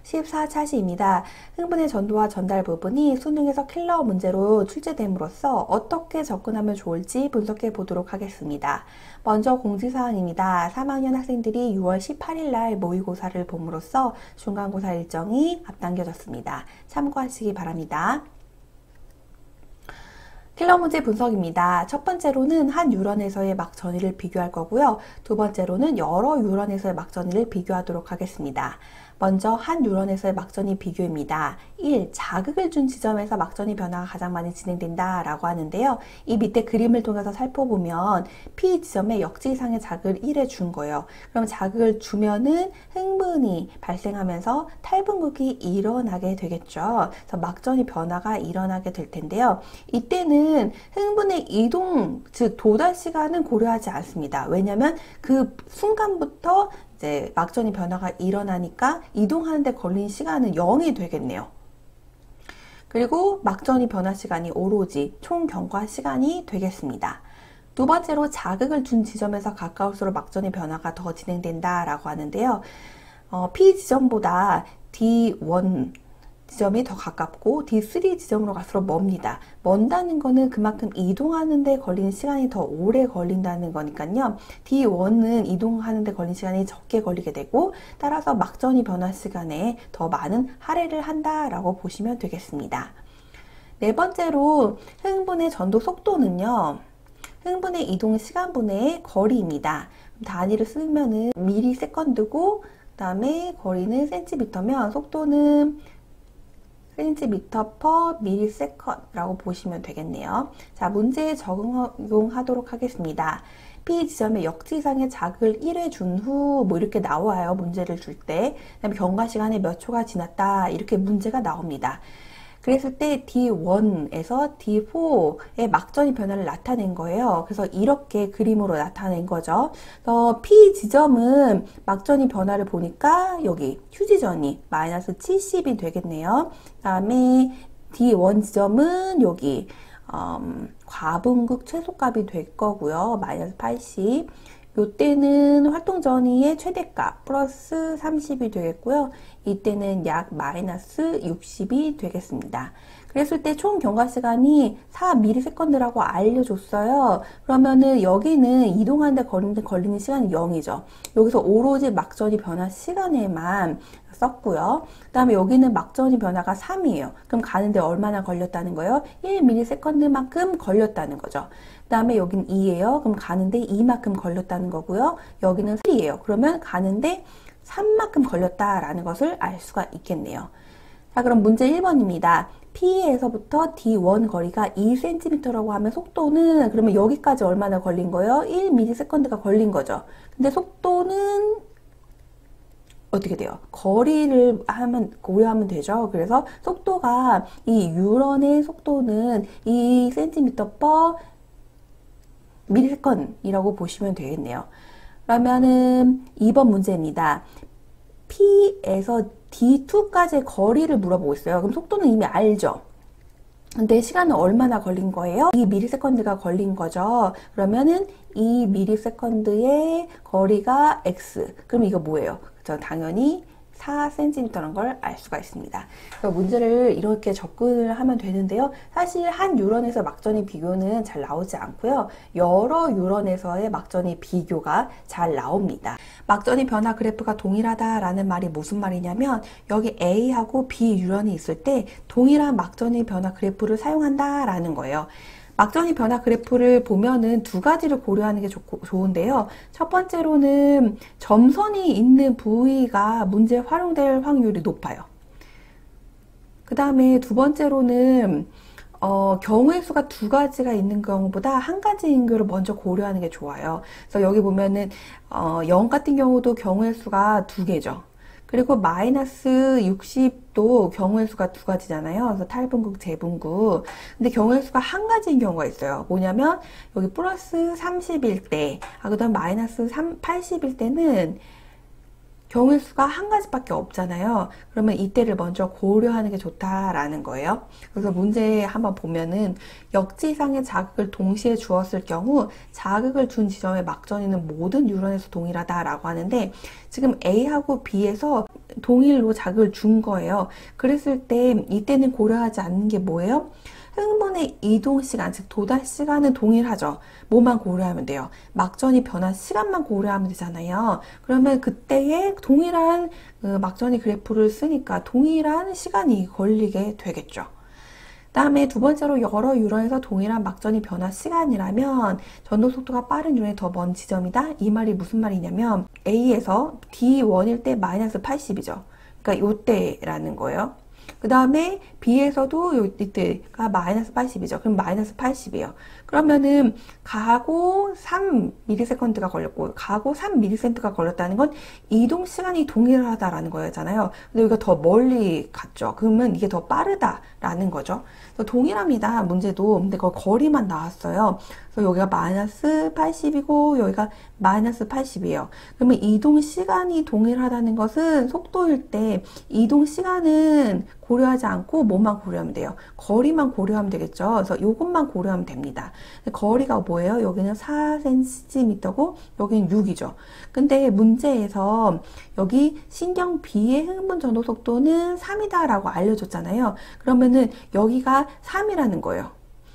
14차시입니다. 흥분의 전도와 전달 부분이 수능에서 킬러 문제로 출제됨으로써 어떻게 접근하면 좋을지 분석해 보도록 하겠습니다. 먼저 공지사항입니다. 3학년 학생들이 6월 18일 날 모의고사를 봄으로써 중간고사 일정이 앞당겨졌습니다. 참고하시기 바랍니다. 킬러 문제 분석입니다. 첫 번째로는 한 유런에서의 막전위를 비교할 거고요. 두 번째로는 여러 유런에서의 막전위를 비교하도록 하겠습니다. 먼저 한 유런에서의 막전위 비교입니다. 1. 자극을 준 지점에서 막전위 변화가 가장 많이 진행된다 라고 하는데요. 이 밑에 그림을 통해서 살펴보면 P 지점에 역지 이상의 자극을 1에 준 거예요. 그럼 자극을 주면은 흥분이 발생하면서 탈분극이 일어나게 되겠죠. 그래서 막전위 변화가 일어나게 될 텐데요. 이때는 흥분의 이동, 즉 도달 시간은 고려하지 않습니다. 왜냐하면 그 순간부터 이제 막전위 변화가 일어나니까 이동하는 데 걸린 시간은 0이 되겠네요. 그리고 막전위 변화 시간이 오로지 총 경과 시간이 되겠습니다. 두 번째로 자극을 준 지점에서 가까울수록 막전위 변화가 더 진행된다 라고 하는데요. P 지점보다 D1 지점이 더 가깝고 D3 지점으로 갈수록 멉니다. 먼다는 거는 그만큼 이동하는 데 걸리는 시간이 더 오래 걸린다는 거니까요. D1은 이동하는 데 걸린 시간이 적게 걸리게 되고 따라서 막전위 변화 시간에 더 많은 할애를 한다라고 보시면 되겠습니다. 네 번째로 흥분의 전도 속도는요. 흥분의 이동 시간분의 거리입니다. 단위를 쓰면은 미리세컨드고 그다음에 거리는 센티미터면 속도는 cm per millisecond라고 보시면 되겠네요. 자, 문제에 적용하도록 하겠습니다. P 지점에 역지 이상의 자극을 1회 준 후 뭐 이렇게 나와요. 문제를 줄 때. 그다음에 경과 시간에 몇 초가 지났다. 이렇게 문제가 나옵니다. 그랬을 때 D1에서 D4의 막전위 변화를 나타낸 거예요. 그래서 이렇게 그림으로 나타낸 거죠. P 지점은 막전위 변화를 보니까 여기 휴지전이 마이너스 70이 되겠네요. 그 다음에 D1 지점은 여기 과분극 최소값이 될 거고요. 마이너스 80. 이때는 활동전위의 최대값 플러스 30이 되겠고요. 이때는 약 마이너스 60이 되겠습니다. 그랬을 때 총 경과 시간이 4ms라고 알려줬어요. 그러면은 여기는 이동하는 데 걸리는 시간이 0이죠. 여기서 오로지 막전위 변화 시간에만 썼고요. 그 다음에 여기는 막전위 변화가 3이에요. 그럼 가는데 얼마나 걸렸다는 거예요? 1ms만큼 걸렸다는 거죠. 그 다음에 여기는 2예요. 그럼 가는데 2만큼 걸렸다는 거고요. 여기는 3예요. 그러면 가는데 3만큼 걸렸다라는 것을 알 수가 있겠네요. 자, 그럼 문제 1번입니다. P에서부터 D1 거리가 2cm라고 하면 속도는 그러면 여기까지 얼마나 걸린 거예요? 1ms가 걸린 거죠. 근데 속도는 어떻게 돼요? 거리를 고려하면 되죠. 그래서 속도가 이 유런의 속도는 2cm per millisecond이라고 보시면 되겠네요. 그러면은 2번 문제입니다. P에서 D2까지의 거리를 물어보고 있어요. 그럼 속도는 이미 알죠? 근데 시간은 얼마나 걸린 거예요? 2ms가 걸린 거죠. 그러면은 2ms의 거리가 x. 그럼 이거 뭐예요? 그렇죠? 당연히 4cm라는 걸 알 수가 있습니다. 문제를 이렇게 접근을 하면 되는데요. 사실 한 유런에서 막전위 비교는 잘 나오지 않고요. 여러 유런에서의 막전위 비교가 잘 나옵니다. 막전위 변화 그래프가 동일하다라는 말이 무슨 말이냐면 여기 A하고 B 유런이 있을 때 동일한 막전위 변화 그래프를 사용한다라는 거예요. 막전위 변화 그래프를 보면은 두 가지를 고려하는 게 좋은데요. 첫 번째로는 점선이 있는 부위가 문제에 활용될 확률이 높아요. 그 다음에 두 번째로는 경우의 수가 두 가지가 있는 경우보다 한 가지인 경우를 먼저 고려하는 게 좋아요. 그래서 여기 보면은 0 같은 경우도 경우의 수가 두 개죠. 그리고 마이너스 60도 경우의 수가 두 가지잖아요. 그래서 탈분극, 재분극. 근데 경우의 수가 한 가지인 경우가 있어요. 뭐냐면 여기 플러스 30일 때, 그다음 마이너스 80일 때는 경우의 수가 한 가지밖에 없잖아요. 그러면 이때를 먼저 고려하는 게 좋다라는 거예요. 그래서 문제 한번 보면은 역지상의 자극을 동시에 주었을 경우 자극을 준 지점의 막전위는 모든 유런에서 동일하다라고 하는데 지금 A하고 B에서 동일로 자극을 준 거예요. 그랬을 때 이때는 고려하지 않는 게 뭐예요? 흥분의 이동 시간, 즉 도달 시간은 동일하죠. 뭐만 고려하면 돼요? 막전이 변한 시간만 고려하면 되잖아요. 그러면 그때의 동일한 막전이 그래프를 쓰니까 동일한 시간이 걸리게 되겠죠. 다음에 두 번째로 여러 유런에서 동일한 막전이 변화 시간이라면 전도 속도가 빠른 유런이 더 먼 지점이다. 이 말이 무슨 말이냐면 A에서 D1일 때 마이너스 80이죠. 그러니까 요때라는 거예요. 그 다음에 B에서도 이때가 마이너스 80이죠. 그럼 마이너스 80이에요. 그러면은 가고 3ms가 걸렸고 가고 3ms가 걸렸다는 건 이동 시간이 동일하다라는 거잖아요. 근데 여기가 더 멀리 갔죠. 그러면 이게 더 빠르다라는 거죠. 그래서 동일합니다. 문제도. 근데 그 거리만 나왔어요. 그래서 여기가 마이너스 80이고 여기가 마이너스 80이에요. 그러면 이동 시간이 동일하다는 것은 속도일 때 이동 시간은 고려하지 않고 뭐만 고려하면 돼요? 거리만 고려하면 되겠죠. 그래서 이것만 고려하면 됩니다. 거리가 뭐예요? 여기는 4cm고 여기는 6이죠. 근데 문제에서 여기 신경 B의 흥분 전도 속도는 3이다 라고 알려줬잖아요. 그러면은 여기가 3이라는 거예요.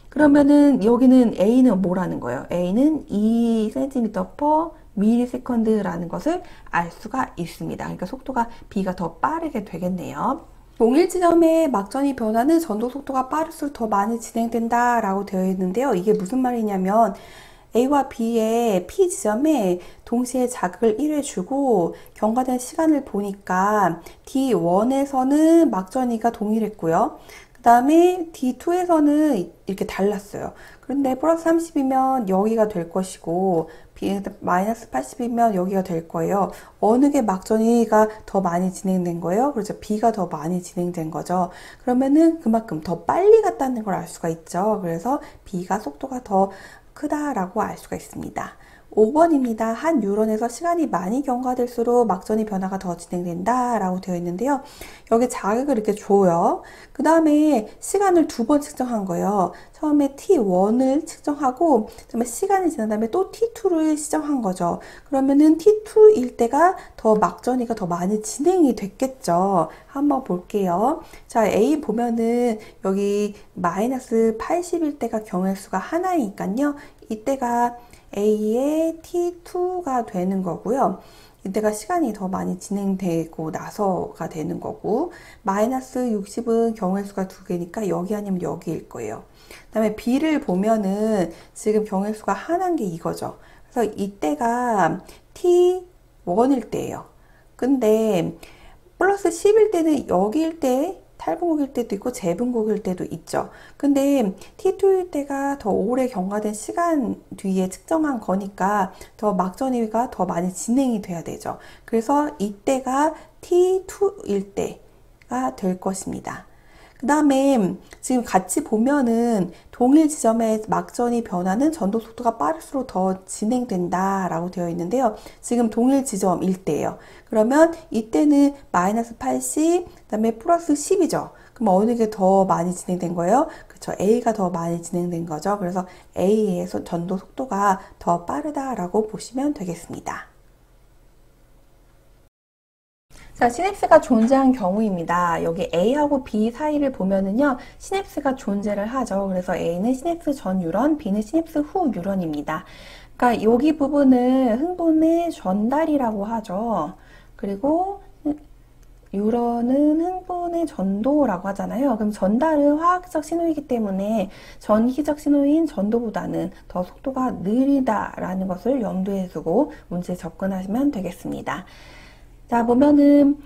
그러면은 여기는 A는 뭐라는 거예요? A는 2cm/ms라는 것을 알 수가 있습니다. 그러니까 속도가 B가 더 빠르게 되겠네요. 동일 지점의 막전이 변하는 전도 속도가 빠를수록 더 많이 진행된다 라고 되어 있는데요. 이게 무슨 말이냐면 A와 B의 P 지점에 동시에 자극을 1회 주고 경과된 시간을 보니까 D1에서는 막전이가 동일했고요. 그 다음에 D2에서는 이렇게 달랐어요. 그런데 플러스 30이면 여기가 될 것이고 마이너스 80이면 여기가 될 거예요. 어느 게 막전이가 더 많이 진행된 거예요? 그렇죠. B가 더 많이 진행된 거죠. 그러면은 그만큼 더 빨리 갔다는 걸 알 수가 있죠. 그래서 B가 속도가 더 크다라고 알 수가 있습니다. 5번입니다. 한 뉴런에서 시간이 많이 경과될수록 막전이 변화가 더 진행된다 라고 되어 있는데요. 여기 자극을 이렇게 줘요. 그 다음에 시간을 두 번 측정한 거예요. 처음에 T1을 측정하고 그다음에 시간이 지난 다음에 또 T2를 시정한 거죠. 그러면은 T2일 때가 더 막전이가 더 많이 진행이 됐겠죠. 한번 볼게요. 자, A 보면은 여기 마이너스 80일 때가 경우의 수가 하나이니까요. 이때가 A의 T2가 되는 거고요. 이때가 시간이 더 많이 진행되고 나서가 되는 거고, 마이너스 60은 경우의 수가 두 개니까 여기 아니면 여기일 거예요. 그 다음에 B를 보면은 지금 경우의 수가 하나인 게 이거죠. 그래서 이때가 T1일 때예요. 근데 플러스 10일 때는 여기일 때 탈분곡일 때도 있고 재분곡일 때도 있죠. 근데 T2일 때가 더 오래 경과된 시간 뒤에 측정한 거니까 더 막전이가 더 많이 진행이 돼야 되죠. 그래서 이때가 T2일 때가 될 것입니다. 그 다음에 지금 같이 보면은 동일 지점의 막전이 변하는 전도 속도가 빠를수록 더 진행된다 라고 되어 있는데요. 지금 동일 지점일 때예요. 그러면 이때는 마이너스 80, 그 다음에 플러스 10이죠. 그럼 어느 게 더 많이 진행된 거예요? 그렇죠. A가 더 많이 진행된 거죠. 그래서 A의 전도 속도가 더 빠르다라고 보시면 되겠습니다. 자, 시냅스가 존재한 경우입니다. 여기 A하고 B 사이를 보면은요, 시냅스가 존재를 하죠. 그래서 A는 시냅스 전 뉴런, B는 시냅스 후 뉴런입니다. 그러니까 여기 부분을 흥분의 전달이라고 하죠. 그리고 뉴런은 흥분의 전도라고 하잖아요. 그럼 전달은 화학적 신호이기 때문에 전기적 신호인 전도보다는 더 속도가 느리다라는 것을 염두에 두고 문제에 접근하시면 되겠습니다. 자, 보면은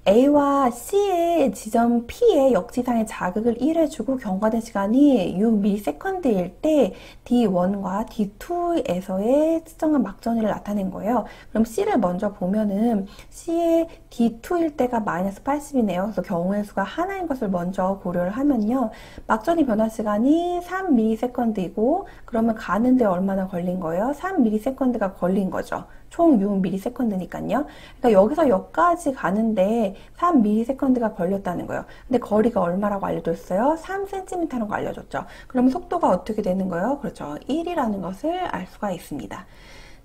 A와 C의 지점 P의 역지상의 자극을 1회 주고 경과된 시간이 6ms일 때 D1과 D2에서의 측정한 막전이를 나타낸 거예요. 그럼 C를 먼저 보면은 C의 D2일 때가 마이너스 80이네요. 그래서 경우의 수가 하나인 것을 먼저 고려를 하면요. 막전이 변화 시간이 3ms이고 그러면 가는데 얼마나 걸린 거예요? 3ms가 걸린 거죠. 총 6ms니까요. 그러니까 여기서 여기까지 가는데 3ms가 걸렸다는 거예요. 근데 거리가 얼마라고 알려줬어요? 3cm라고 알려줬죠. 그럼 속도가 어떻게 되는 거예요? 그렇죠. 1이라는 것을 알 수가 있습니다.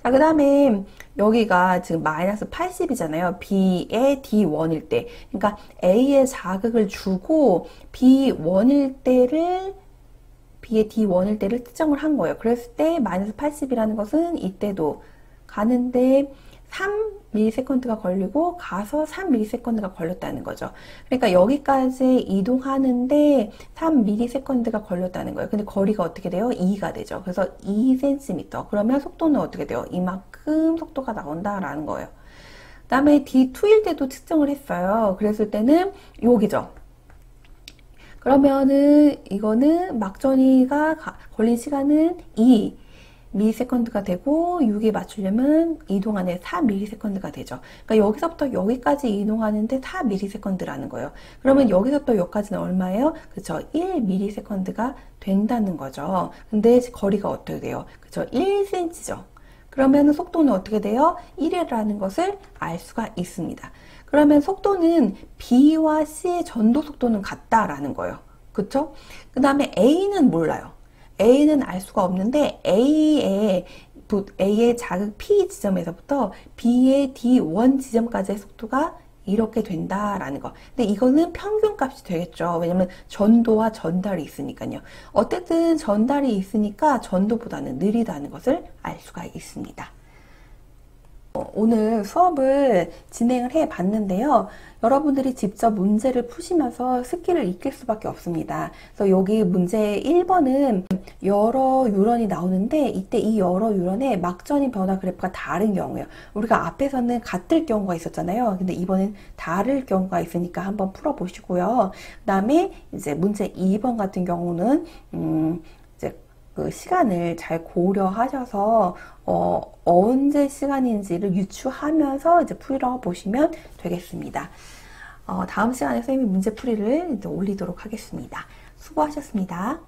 자, 그 다음에 여기가 지금 마이너스 80이잖아요. B의 D1일 때. 그러니까 A의 자극을 주고 B1일 때를 B의 D1일 때를 특정을 한 거예요. 그랬을 때 마이너스 80이라는 것은 이때도 가는데 3ms가 걸리고 가서 3ms가 걸렸다는 거죠. 그러니까 여기까지 이동하는데 3ms가 걸렸다는 거예요. 근데 거리가 어떻게 돼요? 2가 되죠. 그래서 2cm. 그러면 속도는 어떻게 돼요? 이만큼 속도가 나온다라는 거예요. 그 다음에 D2일 때도 측정을 했어요. 그랬을 때는 여기죠. 그러면은 이거는 막전이가 걸린 시간은 2ms가 되고 6에 맞추려면 이동안에 4ms가 되죠. 그러니까 여기서부터 여기까지 이동하는데 4ms라는 거예요. 그러면 여기서부터 여기까지는 얼마예요? 그쵸? 1ms가 된다는 거죠. 근데 거리가 어떻게 돼요? 그쵸? 1cm죠. 그러면 속도는 어떻게 돼요? 1이라는 것을 알 수가 있습니다. 그러면 속도는 B와 C의 전도 속도는 같다라는 거예요. 그쵸? 그 다음에 A는 몰라요. A는 알 수가 없는데 A의 자극 P 지점에서부터 B의 D1 지점까지의 속도가 이렇게 된다라는 거. 근데 이거는 평균값이 되겠죠. 왜냐면 전도와 전달이 있으니까요. 어쨌든 전달이 있으니까 전도보다는 느리다는 것을 알 수가 있습니다. 오늘 수업을 진행을 해 봤는데요. 여러분들이 직접 문제를 푸시면서 스킬을 익힐 수밖에 없습니다. 그래서 여기 문제 1번은 여러 유런이 나오는데 이때 이 여러 유런의 막전이 변화 그래프가 다른 경우예요. 우리가 앞에서는 같을 경우가 있었잖아요. 근데 이번엔 다를 경우가 있으니까 한번 풀어 보시고요. 그 다음에 이제 문제 2번 같은 경우는 그 시간을 잘 고려하셔서 언제 시간인지를 유추하면서 이제 풀어 보시면 되겠습니다. 다음 시간에 선생님이 문제풀이를 이제 올리도록 하겠습니다. 수고하셨습니다.